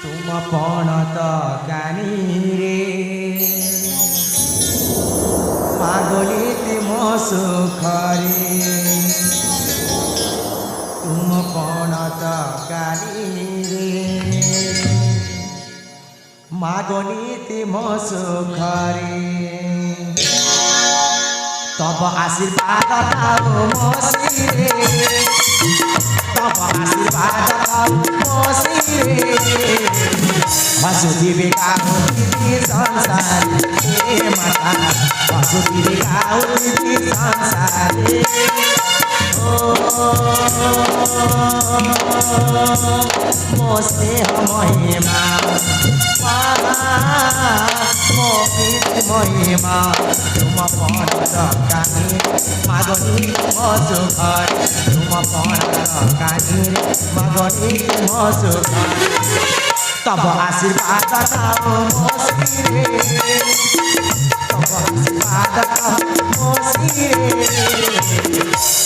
तुम पण तकानी रे मागली मो सुखरे तुम पण तकानी रे मागली मो सुखरे तब आशीर्वाद पाओ मो सिरे तब आशीर्वाद पाओ मो सिरे वसुदेवी गाउती संसार हे माता वसुदेवी गाउती संसार मो स्नेह महिमा मो प्रीति महिमा तुम पण तकानी मागनी मो सुखर तुम पण तकानी मागनी मो सुखर तब आशीर्वाद पाओ मो सिरे तब आशीर्वाद पाओ मो सिरे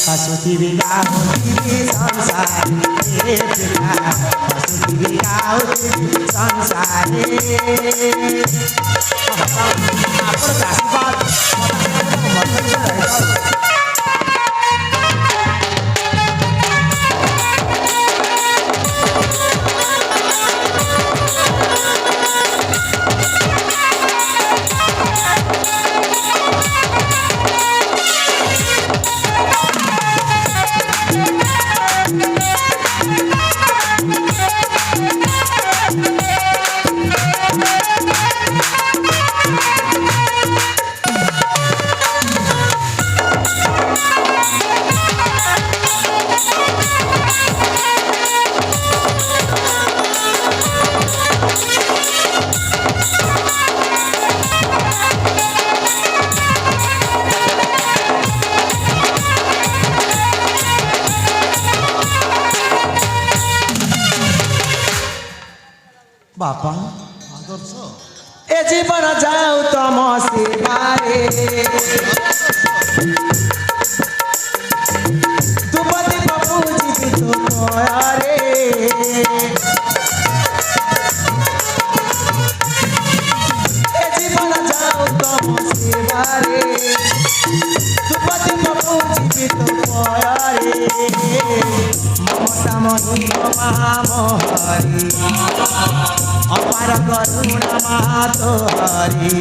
वसुदेवी गाउती संसार हे पिता वसुदेवी गाउती संसार आपण आशीर्वाद बापा आदर्श ए जीवन जाऊ तम सेवारे दुपति बापू जीवित पयारे ए जीवन जाऊ तम सेवारे दुपति बापू जीवित पयारे ममता महिमा महामोहरी अपार करुणा मातो हरि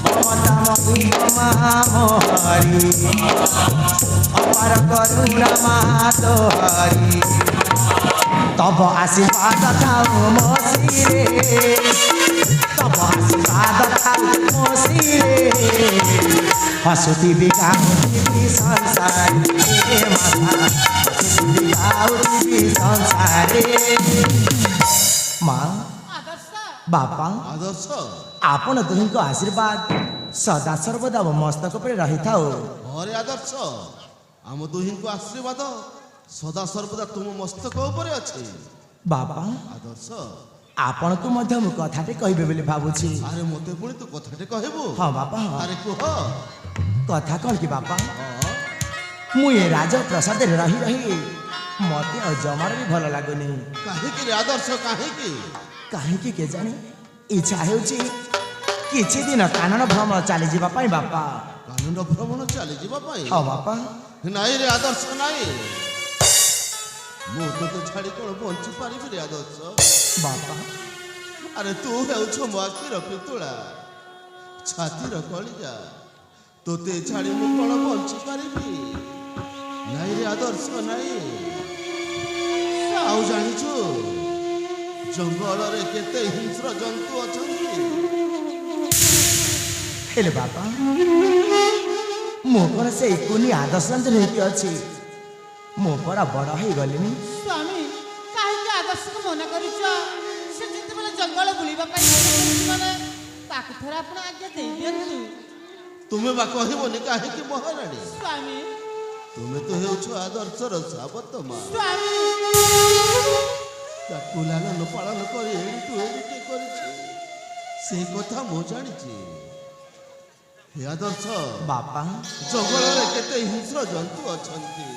ममता महिमा महामोहरी अपार करुणा मातो हरि तब आशीर्वाद खाऊ मो सिरे तब आशीर्वाद खाऊ मो सिरे वसुदेवी गाउती संसार हे माता वसुदेवी गाउती संसार माँ बापा आदर्श आपण दुही को आशीर्वाद सदा सर्वदा मस्तक पर रही था हरे आदर्श आम दुही को आशीर्वाद सदा सर्वदा तुम मस्तक ऊपर अच्छे बापा आदर्श आपण को मध्य मु कथाटे कहबे बोली भाबुछि अरे मते पुणी तू कथाटे कहबो हाँ बापा हाँ अरे कुह कथा कौन की बापा मु ये राज प्रसाद रे रही रही मते जमार भी भल लागुनी काहेकि रे आदर्श काहेकि काहेकि के जानी इच्छा हेउछि किछि दिन कानन भ्रमण चली जीवा पाई बापा कानून भ्रमण चली जीवा पाई हाँ बापा नाई रे आदर्श नाई मु तो छाड़ी कोन बंची पारिबि रे आदर्श बापा अरे तू हेउछ मो आखिर पितुळा छातीर कलिजा तोते छाड़ी मु कोन बंची पारिबि नाई रे आदर्श नाई आउ जानिछु जंगल रे केते हिंस्र जंतु अछंती हेले बापा मो पर से कुनी आदर्श रंजन हेति अछि मो परा बड़ हे गलिनी स्वामी काहे आदर्श को मना करिछ से जिते बेले जंगल बुलिबा ପାଇଁ माने ताकि थोड़ा अपना आज्ञा दे दियंतु तुम्हें बा कहबोनी काहे कि महारानी स्वामी तुम्हें तो हेउछ आदर्शर साबत मा स्वामी ताकू लालन पालन कर एड़ी करिछि से कथा मो जानिछि हे आदर्श बापा जंगल रे केते हिंस्र जंतु अछंती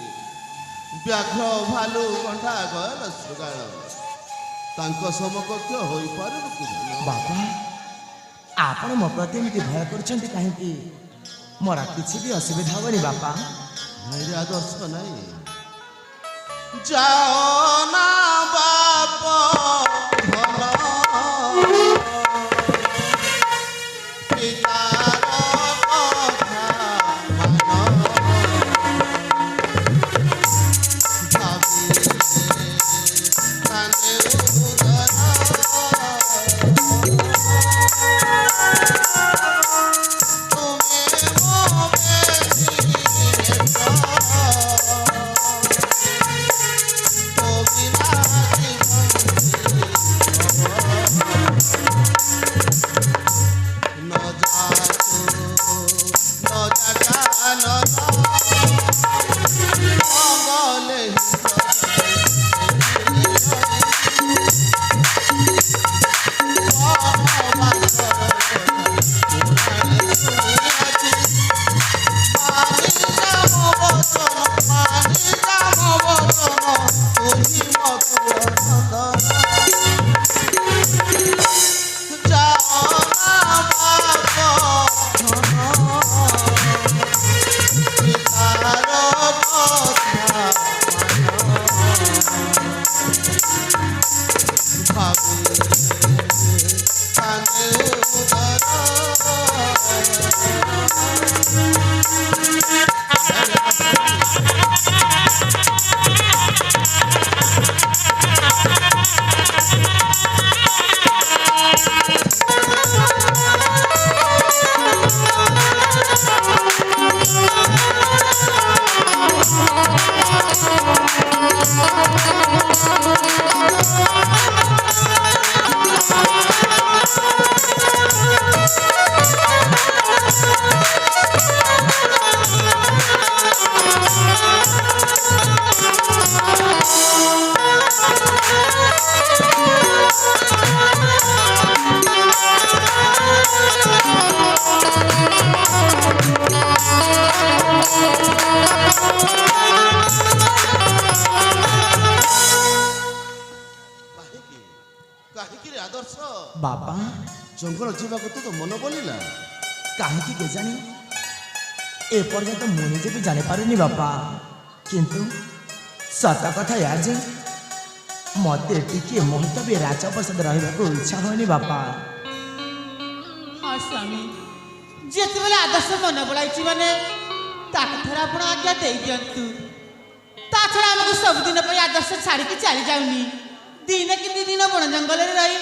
ବ୍ୟାଘ୍ର ଭାଲୁ ଗଣ୍ଡା ଗୟଳ ଶୃଗାଳ ତାଙ୍କ ସମକକ୍ଷ ହୋଇପାରିବ କି ଜାଣ? ବାପା ଆପଣ ମୋ ପ୍ରତି ଏମିତି ଭୟ କରୁଛନ୍ତି କାହିଁକି? ମୋର କିଛି ବି ଅସୁବିଧା ହବନି ବାପା। ନାଇଁରେ ଆଦର୍ଶ ନାଇଁ। ଯାଅ ନା ବାପ ଧନ ପିତାର କଥା ମାନ ଭାବିଲେ କାନ୍ଦେ ଉଦର ତୁମେ ମୋ କାହିଁକି ରେ ଆଦର୍ଶ ବାପା ଜଙ୍ଗଲ ଯିବାକୁ ତ ମନ ବୋଲିଲା? କାହିଁକି କେଜାଣି ଏପର୍ଯ୍ୟନ୍ତ ମୁଁ ନିଜେ ବି ଜାଣିପାରୁନି ବାପା। କିନ୍ତୁ ସତ କଥା ଏହା ଯେ ମୋତେ ଟିକିଏ ମୁହୂର୍ତ୍ତ ବି ରାଜପ୍ରସାଦ ରହିବାକୁ ଇଚ୍ଛା ହୁଏନି ବାପା। ହଁ ସ୍ୱାମୀ, ଯେତେବେଳେ ଆଦର୍ଶ ମନେ ପଳାଇଛି ମାନେ ତାକୁ ଥରେ ଆପଣ ଆଜ୍ଞା ଦେଇଦିଅନ୍ତୁ। ତା ଛଡ଼ା ଆମକୁ ସବୁଦିନ ପାଇଁ ଆଦର୍ଶ ଛାଡ଼ିକି ଚାଲି ଯାଉନି। ଦିନେ କି ଦି ଦିନ ବଣ ଜଙ୍ଗଲରେ ରହି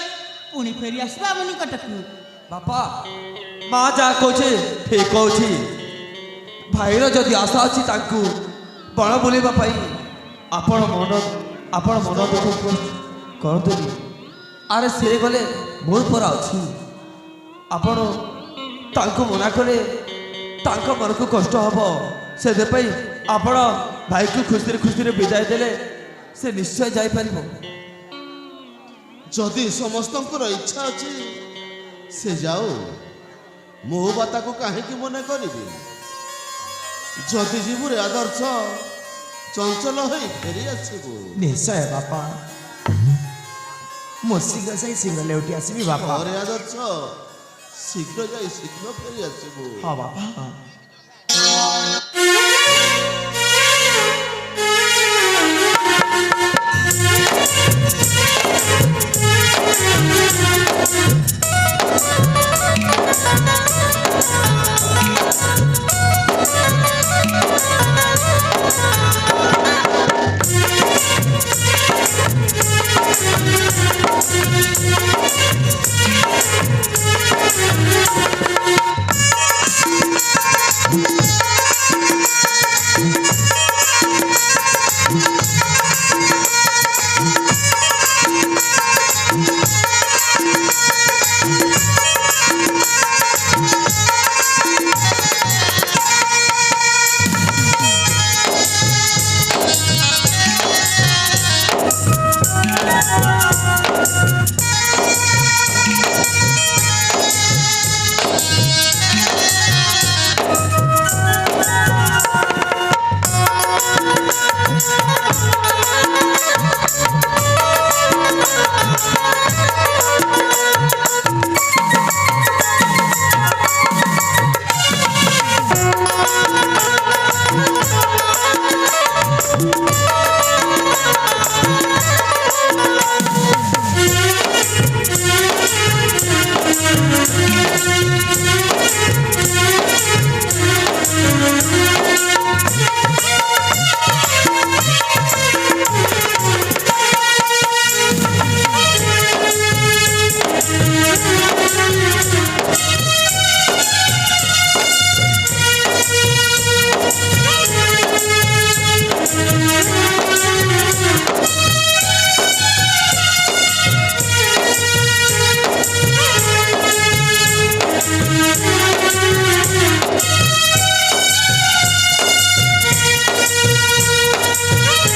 ପୁଣି ଫେରି ଆସିବା ଆମ ନିକଟକୁ। ବାପା ମା ଯାହା କହୁଛେ ଠିକ କହୁଛି। ଭାଇର ଯଦି ଆଶା ଅଛି ତାଙ୍କୁ ବଣ ବୁଲିବା ପାଇଁ ଆପଣ ମନ ଦୁଃଖ କରନ୍ତୁନି। ଆରେ ସେ ଗଲେ ମୁଁ ପରା ଅଛି। ଆପଣ ତାଙ୍କୁ ମନା କଲେ ତାଙ୍କ ମନକୁ କଷ୍ଟ ହେବ। ସେଥିପାଇଁ ଆପଣ ଭାଇକୁ ଖୁସିରେ ଖୁସିରେ ବିଦାୟ ଦେଲେ ସେ ନିଶ୍ଚୟ ଯାଇପାରିବ। ଯଦି ସମସ୍ତଙ୍କର ଇଚ୍ଛା ଅଛି ସେ ଯାଉ, ମୁଁ ବା ତାକୁ କାହିଁକି ମନେ କରିବି? ଯଦି ଯିବୁ ରେ ଆଦର୍ଶ ଚଞ୍ଚଳ ହୋଇ ଫେରି ଆସିବୁ। ନିଶ୍ଚୟ ବାପା, ମୁଁ ଶୀଘ୍ର ଯାଇ ଶୀଘ୍ର ଲେଉଟି ଆସିବି ବାପା। ରେ ଆଦର୍ଶ ଶୀଘ୍ର ଯାଇ ଶୀଘ୍ର ଫେରି ଆସିବୁ। ହଁ ବାପା।